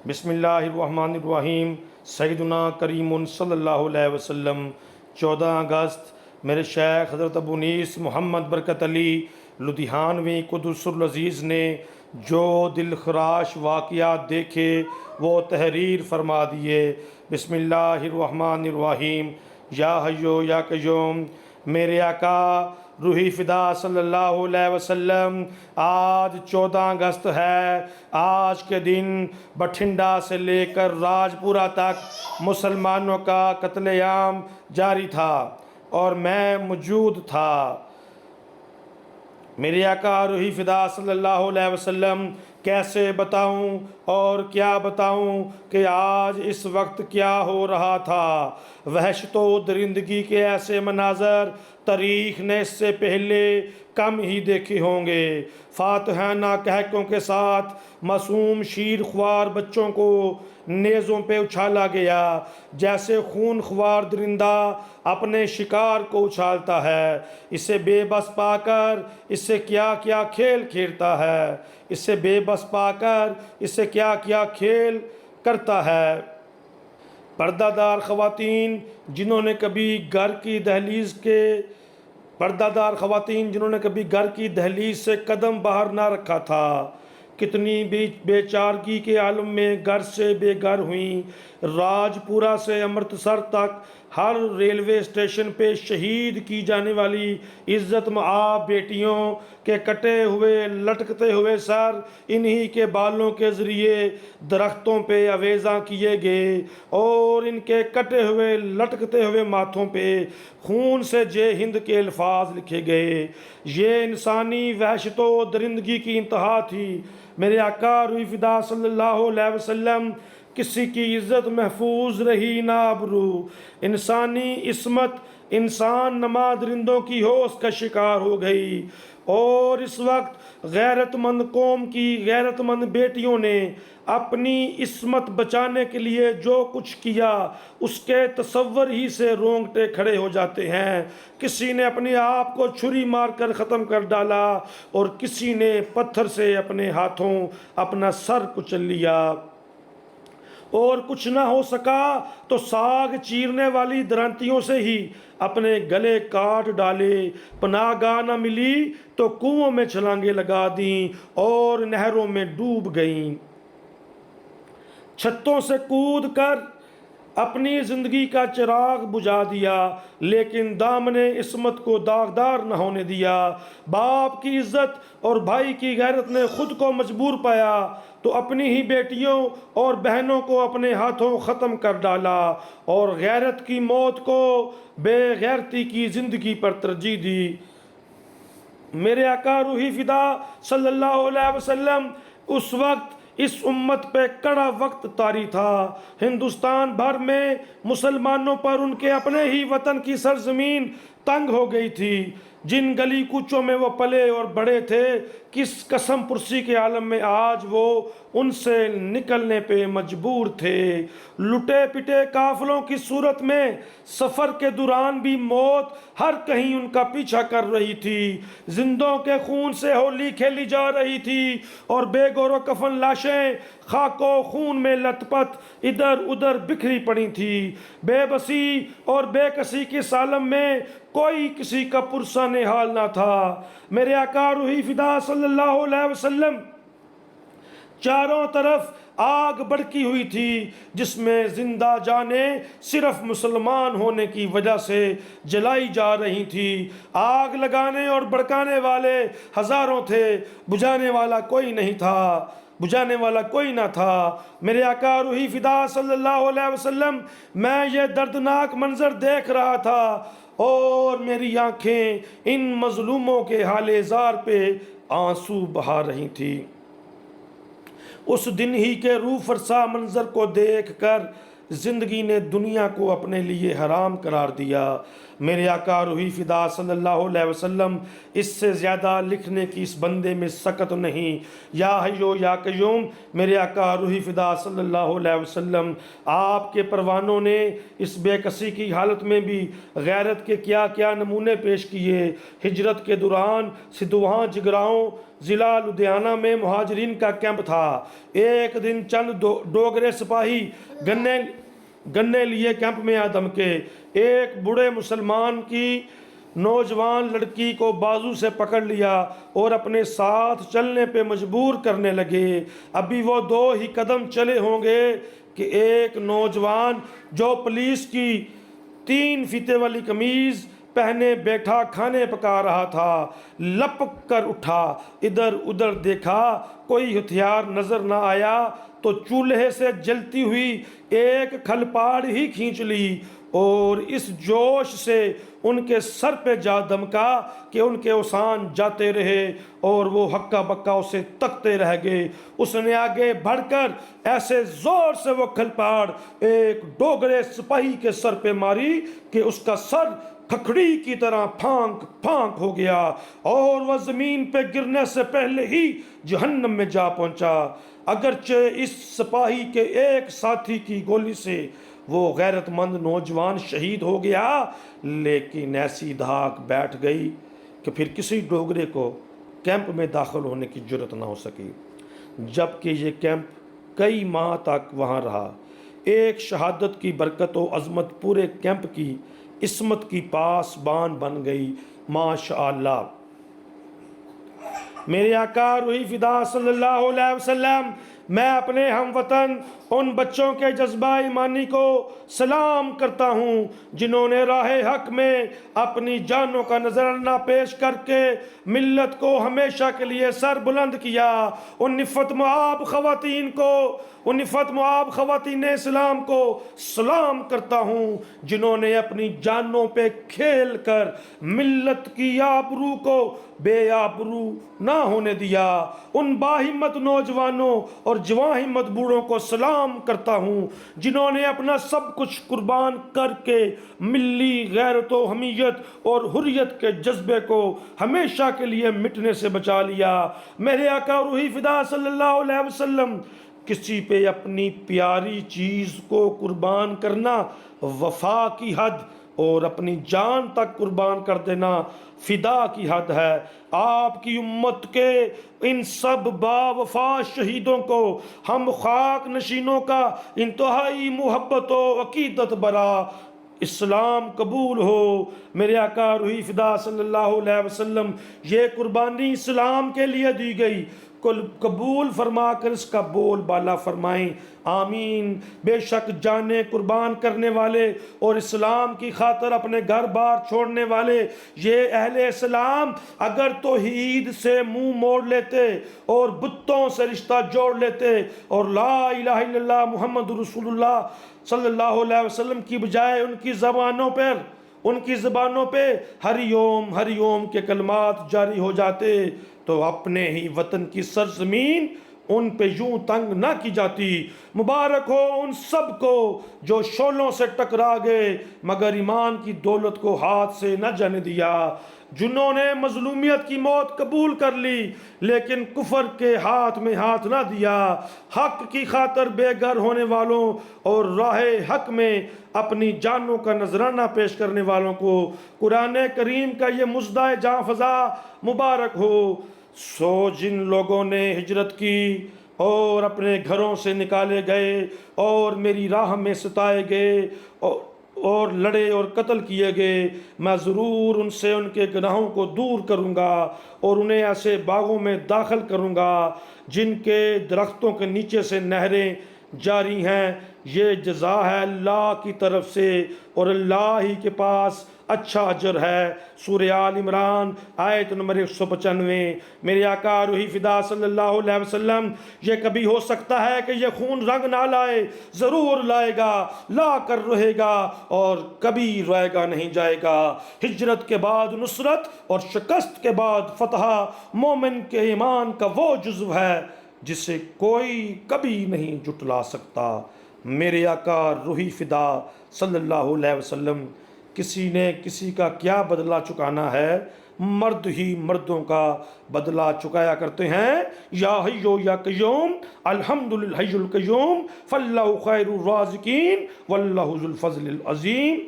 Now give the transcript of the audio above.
بسم اللہ الرحمن الرحیم۔ سیدنا کریم صلی اللہ علیہ وسلم 14 اگست میرے شیخ حضرت ابو انیس محمد برکت علی لدھیانوی قدس العزیز نے جو دل خراش واقعات دیکھے وہ تحریر فرما دیے۔ بسم اللہ الرحمن الرحیم۔ یا حیو یا قیوم، میرے آقا روحی فدا صلی اللہ علیہ وسلم، آج 14 اگست ہے۔ آج کے دن بٹھنڈا سے لے کر راجپورہ تک مسلمانوں کا قتل عام جاری تھا اور میں موجود تھا۔ میرے آقا روحی فدا صلی اللہ علیہ وسلم، کیسے بتاؤں اور کیا بتاؤں کہ آج اس وقت کیا ہو رہا تھا۔ وحشت و درندگی کے ایسے مناظر تاریخ نے اس سے پہلے کم ہی دیکھے ہوں گے۔ فاتحانہ کہکوں کے ساتھ معصوم شیر خوار بچوں کو نیزوں پہ اچھالا گیا، جیسے خون خوار درندہ اپنے شکار کو اچھالتا ہے۔ اسے بے بس پا کر اس سے کیا کیا کھیل کھیلتا ہے، اس سے بے بس پا کر اس سے کیا کیا کھیل کرتا ہے۔ پردہ دار خواتین جنہوں نے کبھی گھر کی دہلیز سے قدم باہر نہ رکھا تھا، کتنی بے چارگی کے عالم میں گھر سے بے گھر ہوئیں۔ راجپورہ سے امرتسر تک ہر ریلوے اسٹیشن پہ شہید کی جانے والی عزت مآب بیٹیوں کے کٹے ہوئے لٹکتے ہوئے سر انہی کے بالوں کے ذریعے درختوں پہ آویزاں کیے گئے اور ان کے کٹے ہوئے لٹکتے ہوئے ماتھوں پہ خون سے جے ہند کے الفاظ لکھے گئے۔ یہ انسانی وحشت و درندگی کی انتہا تھی۔ میرے آقا روح فدا صلی اللہ علیہ وسلم، کسی کی عزت محفوظ رہی نہ آبرو، انسانی عصمت انسان نما درندوں کی ہوش کا شکار ہو گئی۔ اور اس وقت غیرت مند قوم کی غیرت مند بیٹیوں نے اپنی عصمت بچانے کے لیے جو کچھ کیا اس کے تصور ہی سے رونگٹے کھڑے ہو جاتے ہیں۔ کسی نے اپنے آپ کو چھری مار کر ختم کر ڈالا اور کسی نے پتھر سے اپنے ہاتھوں اپنا سر کچل لیا، اور کچھ نہ ہو سکا تو ساگ چیرنے والی درانتیوں سے ہی اپنے گلے کاٹ ڈالے۔ پناہ گاہ نہ ملی تو کنووں میں چھلانگیں لگا دیں اور نہروں میں ڈوب گئیں۔ چھتوں سے کود کر اپنی زندگی کا چراغ بجھا دیا، لیکن دامن عصمت کو داغدار نہ ہونے دیا۔ باپ کی عزت اور بھائی کی غیرت نے خود کو مجبور پایا تو اپنی ہی بیٹیوں اور بہنوں کو اپنے ہاتھوں ختم کر ڈالا اور غیرت کی موت کو بے غیرتی کی زندگی پر ترجیح دی۔ میرے آقا روحی فدا صلی اللہ علیہ وسلم، اس وقت اس امت پہ کڑا وقت طاری تھا۔ ہندوستان بھر میں مسلمانوں پر ان کے اپنے ہی وطن کی سرزمین تنگ ہو گئی تھی۔ جن گلی کوچوں میں وہ پلے اور بڑے تھے، کس قسم پرسی کے عالم میں آج وہ ان سے نکلنے پہ مجبور تھے۔ لٹے پٹے قافلوں کی صورت میں سفر کے دوران بھی موت ہر کہیں ان کا پیچھا کر رہی تھی۔ زندوں کے خون سے ہولی کھیلی جا رہی تھی اور بے گور و کفن لاشیں خاک و خون میں لت پت ادھر ادھر بکھری پڑی تھی۔ بے بسی اور بے کسی کے عالم میں کوئی کسی کا پرسان حال نہ تھا۔ میرے آقا روحی فدا صلی اللہ علیہ وسلم، چاروں طرف آگ بڑکی ہوئی تھی جس میں زندہ جانیں صرف مسلمان ہونے کی وجہ سے جلائی جا رہی تھی۔ آگ لگانے اور بھڑکانے والے ہزاروں تھے، بجھانے والا کوئی نہ تھا۔ میرے آقا روحی فدا صلی اللہ علیہ وسلم، میں یہ دردناک منظر دیکھ رہا تھا اور میری آنکھیں ان مظلوموں کے حال زار پہ آنسو بہا رہی تھی۔ اس دن ہی کے روح فرسا منظر کو دیکھ کر زندگی نے دنیا کو اپنے لیے حرام قرار دیا۔ میرے آقا روحی فدا صلی اللہ علیہ وسلم، اس سے زیادہ لکھنے کی اس بندے میں سکت نہیں۔ یا حیو یا قیوم، میرے آقا روحی فدا صلی اللہ علیہ وسلم، آپ کے پروانوں نے اس بے کسی کی حالت میں بھی غیرت کے کیا کیا نمونے پیش کیے۔ ہجرت کے دوران سدھواں جگراؤں ضلع لدھیانہ میں مہاجرین کا کیمپ تھا۔ ایک دن چند ڈوگرے سپاہی گنے لیے کیمپ میں آدم کے ایک بوڑھے مسلمان کی نوجوان لڑکی کو بازو سے پکڑ لیا اور اپنے ساتھ چلنے پہ مجبور کرنے لگے۔ ابھی وہ 2 ہی قدم چلے ہوں گے کہ ایک نوجوان جو پولیس کی 3 فیتے والی قمیض پہنے بیٹھا کھانے پکا رہا تھا، لپک کر اٹھا، ادھر ادھر دیکھا، کوئی ہتھیار نظر نہ آیا تو چولہے سے جلتی ہوئی ایک کھلپاڑ ہی کھینچ لی اور اس جوش سے ان کے سر پہ جا دمکا کہ ان کے اوسان جاتے رہے اور وہ ہکا بکا اسے تکتے رہ گئے۔ اس نے آگے بڑھ کر ایسے زور سے وہ کھلپاڑ ایک ڈوگرے سپاہی کے سر پہ ماری کہ اس کا سر کھکھڑی کی طرح پھانک پھانک ہو گیا اور وہ زمین پہ گرنے سے پہلے ہی جہنم میں جا پہنچا۔ اگرچہ اس سپاہی کے ایک ساتھی کی گولی سے وہ غیرت مند نوجوان شہید ہو گیا، لیکن ایسی دھاک بیٹھ گئی کہ پھر کسی ڈوگرے کو کیمپ میں داخل ہونے کی جرت نہ ہو سکی، جبکہ یہ کیمپ کئی ماہ تک وہاں رہا۔ ایک شہادت کی برکت و عظمت پورے کیمپ کی عصمت کی پاسبان بن گئی۔ ماشاءاللہ۔ میرے آقا روحی فدا صلی اللہ علیہ وسلم، میں اپنے ہم وطن ان بچوں کے جذبہ ایمانی کو سلام کرتا ہوں جنہوں نے راہ حق میں اپنی جانوں کا نذرانہ پیش کر کے ملت کو ہمیشہ کے لیے سر بلند کیا۔ ان نفت معاب خواتین اسلام کو سلام کرتا ہوں جنہوں نے اپنی جانوں پہ کھیل کر ملت کی آبرو کو بے آبرو نہ ہونے دیا۔ ان باہمت نوجوانوں اور جواں ہمت بوڑھوں کو سلام کرتا ہوں جنہوں نے اپنا سب کچھ قربان کر کے ملی غیرت و حمیت اور حریت کے جذبے کو ہمیشہ کے لیے مٹنے سے بچا لیا۔ میرے آقا روحی فدا صلی اللہ علیہ وسلم، کسی پہ اپنی پیاری چیز کو قربان کرنا وفا کی حد اور اپنی جان تک قربان کر دینا فدا کی حد ہے۔ آپ کی امت کے ان سب با وفا شہیدوں کو ہم خاک نشینوں کا انتہائی محبت و عقیدت برا اسلام قبول ہو۔ میرے آقا روحی فدا صلی اللہ علیہ وسلم، یہ قربانی اسلام کے لیے دی گئی، قبول فرما کر اس کا بول بالا فرمائیں آمین۔ بے شک جانیں قربان کرنے والے اور اسلام کی خاطر اپنے گھر بار چھوڑنے والے یہ اہل اسلام اگر توحید سے منہ موڑ لیتے اور بتوں سے رشتہ جوڑ لیتے اور لا الہ الا اللہ محمد رسول اللہ صلی اللہ علیہ وسلم کی بجائے ان کی زبانوں پہ ہری اوم کے کلمات جاری ہو جاتے تو اپنے ہی وطن کی سرزمین ان پہ یوں تنگ نہ کی جاتی۔ مبارک ہو ان سب کو جو شعلوں سے ٹکرا گئے مگر ایمان کی دولت کو ہاتھ سے نہ جانے دیا، جنہوں نے مظلومیت کی موت قبول کر لی لیکن کفر کے ہاتھ میں ہاتھ نہ دیا۔ حق کی خاطر بے گھر ہونے والوں اور راہ حق میں اپنی جانوں کا نذرانہ پیش کرنے والوں کو قرآن کریم کا یہ مژدہ جاں فضا مبارک ہو۔ سو جن لوگوں نے ہجرت کی اور اپنے گھروں سے نکالے گئے اور میری راہ میں ستائے گئے اور لڑے اور قتل کیے گئے، میں ضرور ان سے ان کے گناہوں کو دور کروں گا اور انہیں ایسے باغوں میں داخل کروں گا جن کے درختوں کے نیچے سے نہریں جاری ہیں۔ یہ جزا ہے اللہ کی طرف سے اور اللہ ہی کے پاس اچھا اجر ہے۔ سورہ آل عمران آیت نمبر 195۔ میرے آقا روحی فدا صلی اللہ علیہ وسلم، یہ کبھی ہو سکتا ہے کہ یہ خون رنگ نہ لائے، ضرور لائے گا، لا کر رہے گا اور کبھی روئے گا نہیں جائے گا۔ ہجرت کے بعد نصرت اور شکست کے بعد فتح مومن کے ایمان کا وہ جزو ہے جسے کوئی کبھی نہیں جھٹلا سکتا۔ میرے آقا روحی فدا صلی اللہ علیہ وسلم، کسی نے کسی کا کیا بدلہ چکانا ہے، مرد ہی مردوں کا بدلہ چکایا کرتے ہیں۔ یا حیو یا قیوم الحمد للہ القیوم فاللہ خیر الرازقین واللہ ذو الفضل العظیم۔